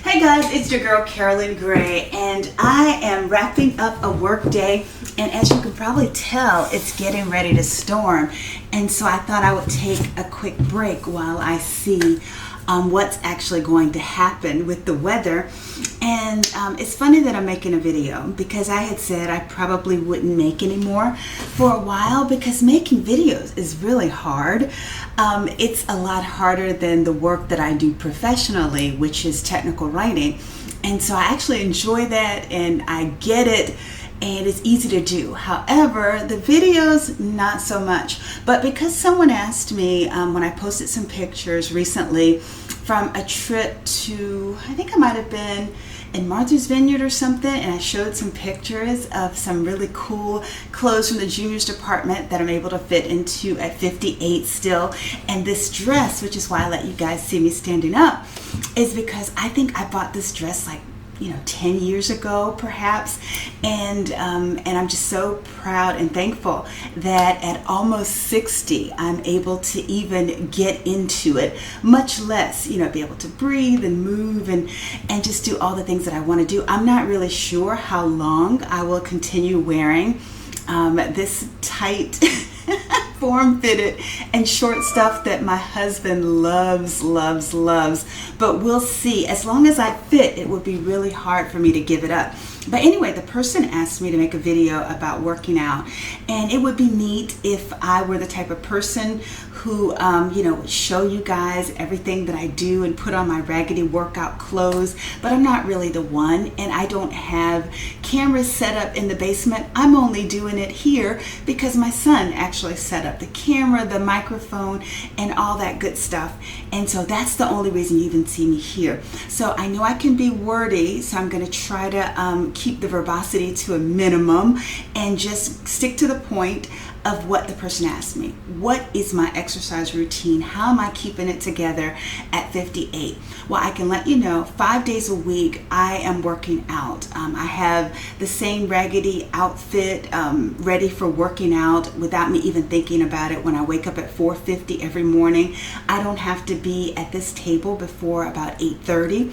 Hey guys, it's your girl Carolyn Gray, and I am wrapping up a work day, and as you can probably tell, it's getting ready to storm, and so I thought I would take a quick break while I see what's actually going to happen with the weather. And it's funny that I'm making a video because I had said I probably wouldn't make any more for a while because making videos is really hard. It's a lot harder than the work that I do professionally, which is technical writing. And so I actually enjoy that and I get it. And it's easy to do. However, the videos, not so much. But because someone asked me when I posted some pictures recently from a trip to, I think I might have been in Martha's Vineyard or something, and I showed some pictures of some really cool clothes from the juniors department that I'm able to fit into at 58 still. And this dress, which is why I let you guys see me standing up, is because I think I bought this dress like 10 years ago perhaps, and I'm just so proud and thankful that at almost 60 I'm able to even get into it, much less be able to breathe and move and just do all the things that I want to do. I'm not really sure how long I will continue wearing this tight form-fitted and short stuff that my husband loves, but we'll see. As long as I fit, it would be really hard for me to give it up. But anyway, the person asked me to make a video about working out, and it would be neat if I were the type of person who would show you guys everything that I do and put on my raggedy workout clothes, but I'm not really the one, and I don't have cameras set up in the basement. I'm only doing it here because my son actually set up the camera, the microphone, and all that good stuff, and so that's the only reason you even see me here. So I know I can be wordy, so I'm going to try to keep the verbosity to a minimum and just stick to the point of what the person asked me. What is my exercise routine? How am I keeping it together at 58? Well, I can let you know 5 days a week I am working out. I have the same raggedy outfit ready for working out without me even thinking about it when I wake up at 4:50 every morning. I don't have to be at this table before about 8:30.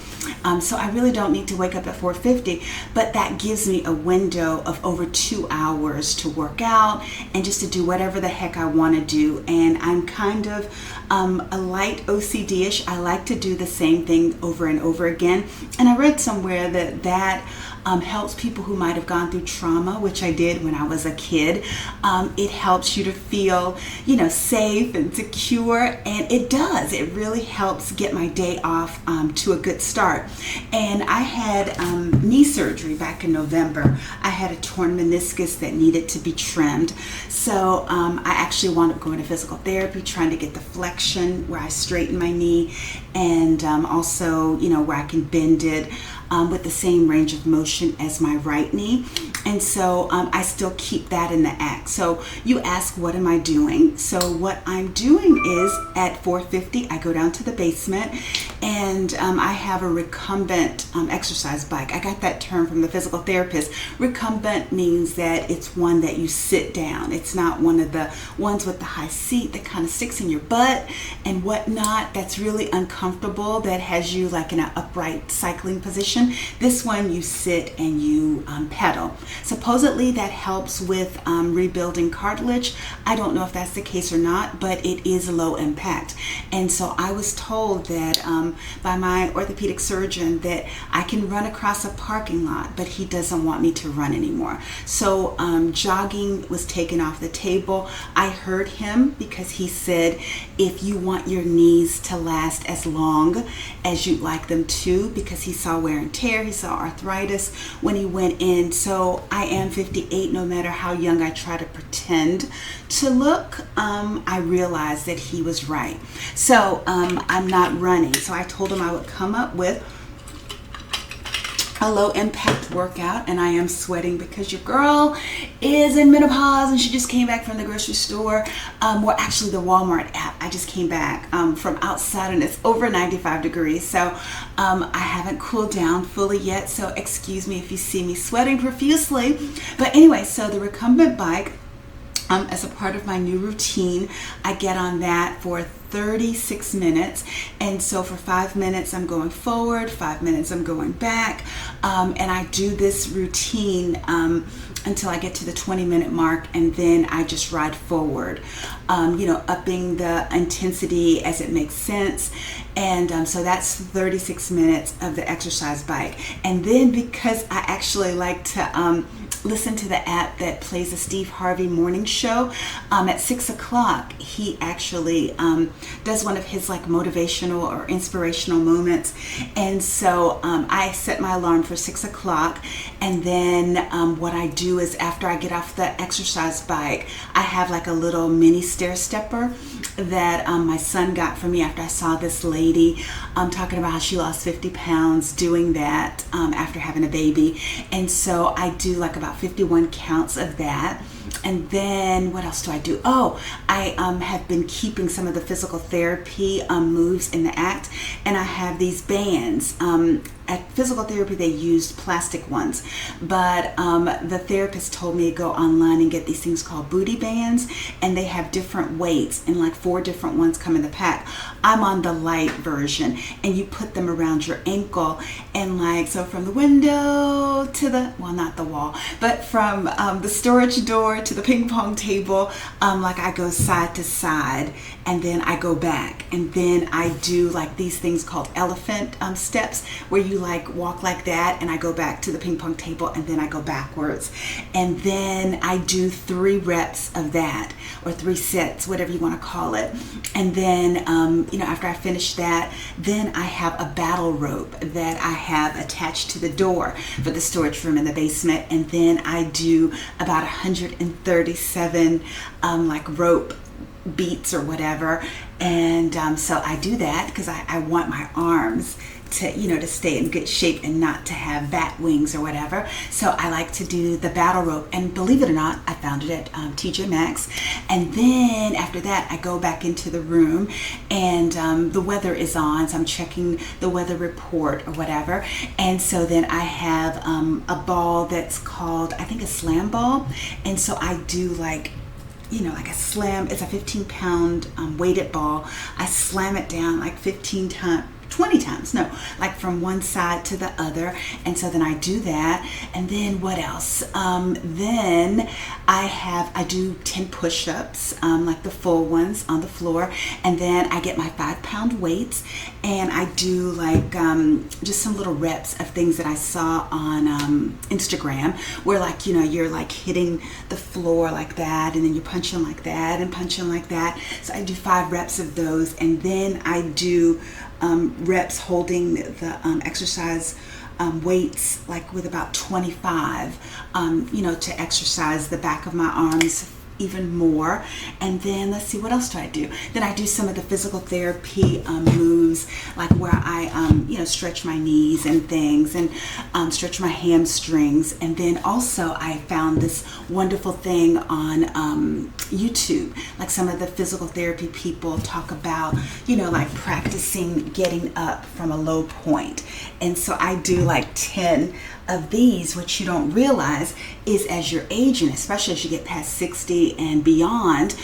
So I really don't need to wake up at 4:50, but that gives me a window of over 2 hours to work out and just to do whatever the heck I want to do. And I'm kind of a light OCD-ish. I like to do the same thing over and over again. And I read somewhere that helps people who might have gone through trauma, which I did when I was a kid. It helps you to feel, safe and secure, and it does. It really helps get my day off to a good start. And I had knee surgery back in November. I had a torn meniscus that needed to be trimmed. So I actually wound up going to physical therapy, trying to get the flexion where I straighten my knee, and also, where I can bend it with the same range of motion as my right knee. And so I still keep that in the act. So you ask, what am I doing? So what I'm doing is at 4:50, I go down to the basement, and I have a recumbent exercise bike. I got that term from the physical therapist. Recumbent means that it's one that you sit down. It's not one of the ones with the high seat that kind of sticks in your butt and whatnot. That's really uncomfortable. That has you like in an upright cycling position. This one you sit and you pedal. Supposedly that helps with rebuilding cartilage. I don't know if that's the case or not, but it is low impact. And so I was told that by my orthopedic surgeon that I can run across a parking lot, but he doesn't want me to run anymore. So jogging was taken off the table. I heard him because he said, if you want your knees to last as long as you'd like them to, because he saw wear and tear, he saw arthritis when he went in. So I am 58, no matter how young I try to pretend to look. I realized that he was right. So I'm not running. So I told him I would come up with a low impact workout, and I am sweating because your girl is in menopause and she just came back from the grocery store, or actually the Walmart app. I just came back from outside and it's over 95 degrees, so I haven't cooled down fully yet, so excuse me if you see me sweating profusely. But anyway, so the recumbent bike, as a part of my new routine. I get on that for 36 minutes, and so for 5 minutes I'm going forward, 5 minutes I'm going back, and I do this routine until I get to the 20-minute mark, and then I just ride forward, upping the intensity as it makes sense. And so that's 36 minutes of the exercise bike. And then, because I actually like to listen to the app that plays the Steve Harvey morning show, at 6 o'clock he actually does one of his like motivational or inspirational moments. And so I set my alarm for 6 o'clock, and then what I do is, after I get off the exercise bike, I have like a little mini stair stepper that my son got for me after I saw this lady talking about how she lost 50 pounds doing that after having a baby. And so I do like about 51 counts of that. And then what else do I do? Oh, I have been keeping some of the physical therapy moves in the act, and I have these bands. At physical therapy, they used plastic ones, but the therapist told me to go online and get these things called booty bands, and they have different weights, and like 4 different ones come in the pack. I'm on the light version, and you put them around your ankle, and like, so from the window to the, well, not the wall, but from the storage door to the ping pong table, like I go side to side, and then I go back, and then I do like these things called elephant steps, where you like walk like that, and I go back to the ping pong table, and then I go backwards, and then I do 3 reps of that, or 3 sets, whatever you want to call it. And then after I finish that, then I have a battle rope that I have attached to the door for the storage room in the basement, and then I do about 137 like rope beats or whatever. And so I do that because I want my arms to stay in good shape and not to have bat wings or whatever. So I like to do the battle rope, and believe it or not, I found it at TJ Maxx. And then after that, I go back into the room, and the weather is on, so I'm checking the weather report or whatever. And so then I have a ball that's called, I think, a slam ball, and so I do like a slam. It's a 15-pound weighted ball. I slam it down like 20 times, no, like from one side to the other. And so then I do that. And then what else? Then I do 10 push-ups, like the full ones on the floor. And then I get my 5-pound weights, and I do like just some little reps of things that I saw on Instagram, where like, you're like hitting the floor like that, and then you're punching like that and punching like that. So I do 5 reps of those. And then I do reps holding the exercise weights, like with about 25, to exercise the back of my arms even more. And then let's see, what else do I do? Then I do some of the physical therapy moves, like where I stretch my knees and things, and stretch my hamstrings. And then also I found this wonderful thing on YouTube, like some of the physical therapy people talk about, like practicing getting up from a low point. And so I do like 10 of these, which you don't realize is, as you're aging, especially as you get past 60 and beyond,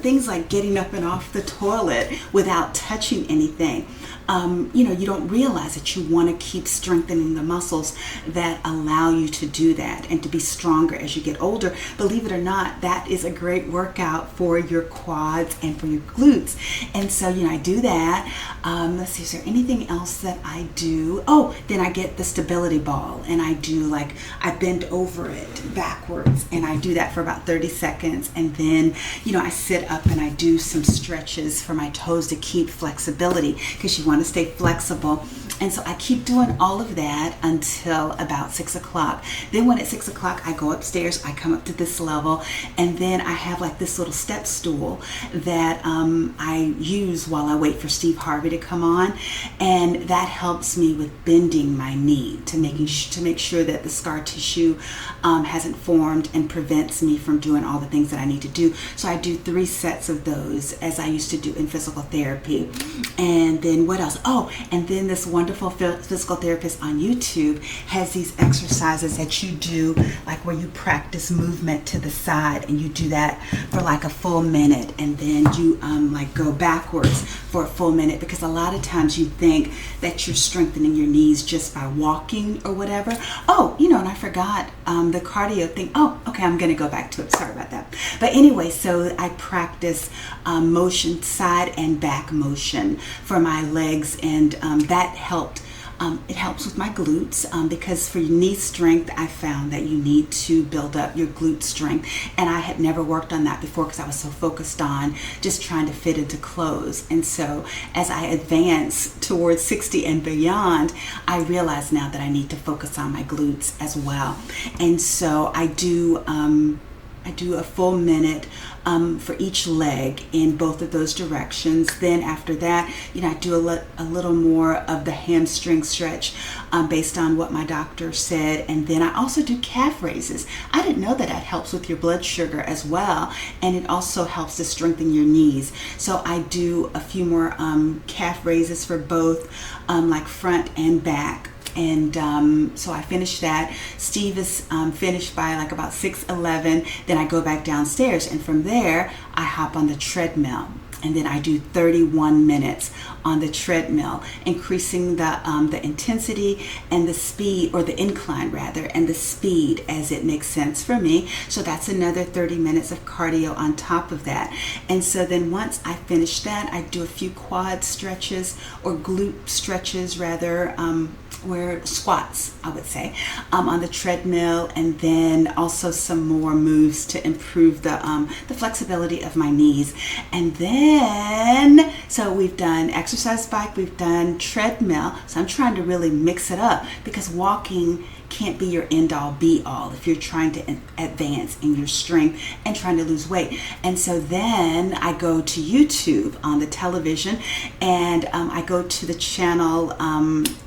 things like getting up and off the toilet without touching anything. You don't realize that you want to keep strengthening the muscles that allow you to do that and to be stronger as you get older. Believe it or not, that is a great workout for your quads and for your glutes. And so, I do that. Let's see, is there anything else that I do? Oh, then I get the stability ball, and I do I bend over it backwards, and I do that for about 30 seconds. And then, I sit up and I do some stretches for my toes to keep flexibility, because you want to stay flexible. And so I keep doing all of that until about 6 o'clock. Then when it's 6 o'clock, I go upstairs, I come up to this level, and then I have like this little step stool that I use while I wait for Steve Harvey to come on. And that helps me with bending my knee to make sure that the scar tissue hasn't formed, and prevents me from doing all the things that I need to do. So I do 3 sets of those, as I used to do in physical therapy. And then what else? Oh, and then this wonderful physical therapist on YouTube has these exercises that you do, like where you practice movement to the side, and you do that for like a full minute, and then you like go backwards for a full minute, because a lot of times you think that you're strengthening your knees just by walking or whatever. Oh, you know, and I forgot the cardio thing. Oh, okay, I'm gonna go back to it. Sorry about that. But anyway, so I practice motion, side and back motion for my legs, and that helped. It helps with my glutes, because for knee strength, I found that you need to build up your glute strength, and I had never worked on that before because I was so focused on just trying to fit into clothes. And so as I advance towards 60 and beyond, I realize now that I need to focus on my glutes as well. And so I do a full minute for each leg in both of those directions. Then after that, you know, I do a little more of the hamstring stretch based on what my doctor said. And then I also do calf raises. I didn't know that helps with your blood sugar as well. And it also helps to strengthen your knees. So I do a few more calf raises for both like front and back. And so I finished that. Steve is finished by like about 6:11. Then I go back downstairs, and from there I hop on the treadmill, and then I do 31 minutes on the treadmill, increasing the intensity and the speed, or the incline rather, and the speed as it makes sense for me. So that's another 30 minutes of cardio on top of that. And so then once I finish that, I do a few quad stretches, or glute stretches rather, where squats, I would say, on the treadmill, and then also some more moves to improve the flexibility of my knees. And then, so we've done exercise bike, we've done treadmill. So I'm trying to really mix it up, because walking can't be your end all be all if you're trying to advance in your strength and trying to lose weight. And so then I go to YouTube on the television, and I go to the channel,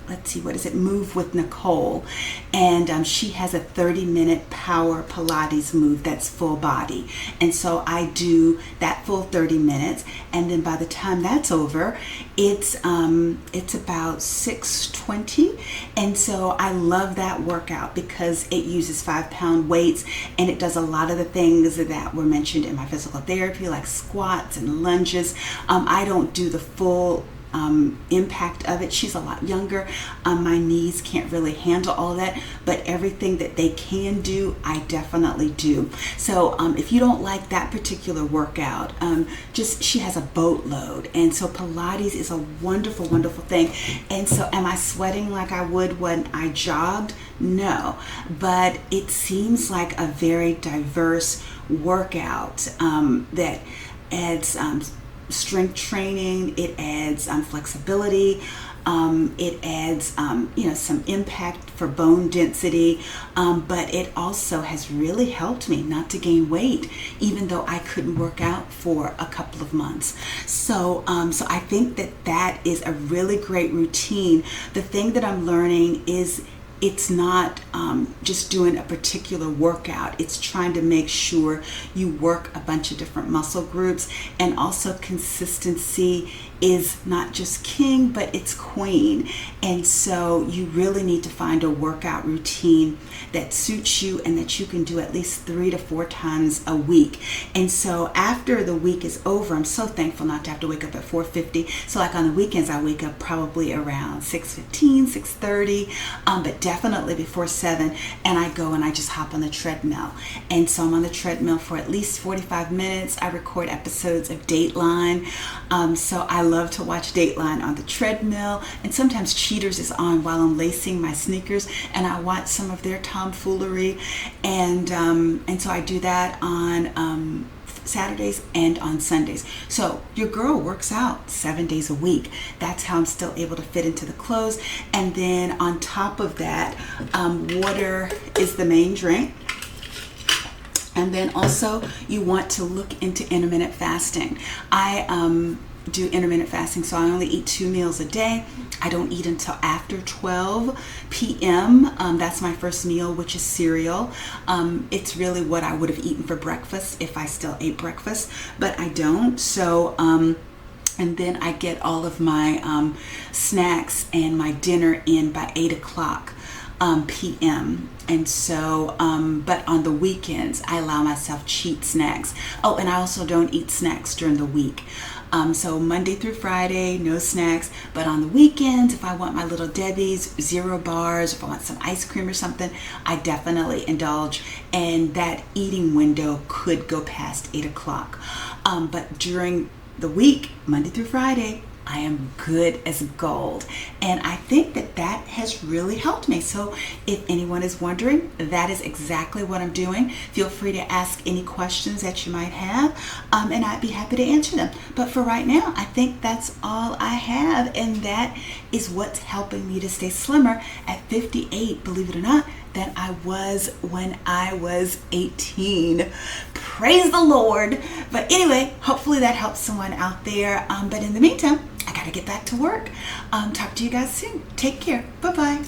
let's see, what is it? Move with Nicole. And she has a 30-minute power Pilates move that's full body. And so I do that full 30 minutes. And then by the time that's over, it's about 6:20. And so I love that workout because it uses 5-pound weights, and it does a lot of the things that were mentioned in my physical therapy, like squats and lunges. I don't do the full impact of it. She's a lot younger. My knees can't really handle all of that, but everything that they can do, I definitely do. So if you don't like that particular workout, she has a boatload. And so Pilates is a wonderful, wonderful thing. And so am I sweating like I would when I jogged? No, but it seems like a very diverse workout that adds strength training, it adds flexibility, it adds some impact for bone density, but it also has really helped me not to gain weight, even though I couldn't work out for a couple of months. So I think that is a really great routine. The thing that I'm learning is it's not just doing a particular workout. It's trying to make sure you work a bunch of different muscle groups, and also consistency is not just king, but it's queen. And so you really need to find a workout routine that suits you and that you can do at least 3 to 4 times a week. And so after the week is over, I'm so thankful not to have to wake up at 4:50. So like on the weekends, I wake up probably around 6:15, 6:30, but definitely before 7, and I go and I just hop on the treadmill. And so I'm on the treadmill for at least 45 minutes. I record episodes of Dateline. So I love to watch Dateline on the treadmill, and sometimes Cheaters is on while I'm lacing my sneakers, and I watch some of their tomfoolery, and so I do that on Saturdays and on Sundays. So your girl works out 7 days a week. That's how I'm still able to fit into the clothes. And then on top of that, water is the main drink. And then also you want to look into intermittent fasting. I do intermittent fasting, so I only eat 2 meals a day. I don't eat until after 12 p.m. That's my first meal, which is cereal. It's really what I would have eaten for breakfast if I still ate breakfast, but I don't. So And then I get all of my snacks and my dinner in by 8 o'clock p.m. And so, but on the weekends, I allow myself cheat snacks. Oh, and I also don't eat snacks during the week. So Monday through Friday, no snacks. But on the weekends, if I want my little Debbie's, 0 bars, if I want some ice cream or something, I definitely indulge. And that eating window could go past 8 o'clock. But during the week, Monday through Friday, I am good as gold. And I think that that has really helped me. So if anyone is wondering, that is exactly what I'm doing. Feel free to ask any questions that you might have, and I'd be happy to answer them. But for right now, I think that's all I have. And that is what's helping me to stay slimmer at 58, believe it or not, than I was when I was 18. Praise the Lord. But anyway, hopefully that helps someone out there. But in the meantime, I got to get back to work. Talk to you guys soon. Take care. Bye-bye.